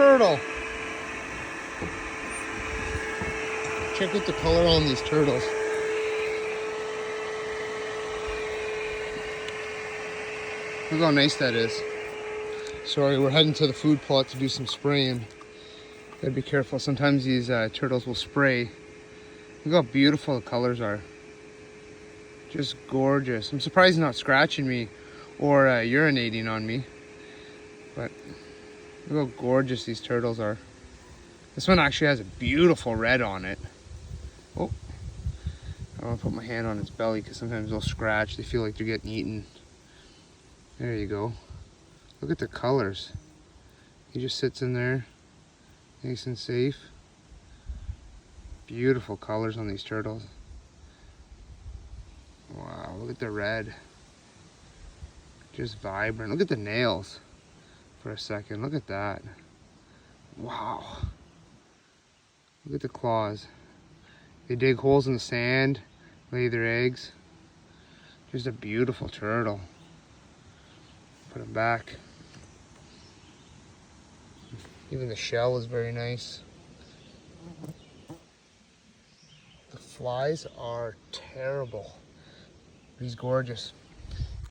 turtle. Check out the color on these turtles. Look how nice that is. Sorry, we're heading to the food plot to do some spraying. Gotta be careful. Sometimes these turtles will spray. Look how beautiful the colors are. Just gorgeous. I'm surprised he's not scratching me or urinating on me. But look how gorgeous these turtles are. This one actually has a beautiful red on it. Oh, I want to put my hand on its belly because sometimes they'll scratch. They feel like they're getting eaten. There you go. Look at the colors. He just sits in there, nice and safe. Beautiful colors on these turtles. Wow, look at the red. Just vibrant. Look at the nails for a second. Look at that. Wow. Look at the claws. They dig holes in the sand, lay their eggs. Just a beautiful turtle. Put them back. Even the shell is very nice. The flies are terrible. He's gorgeous.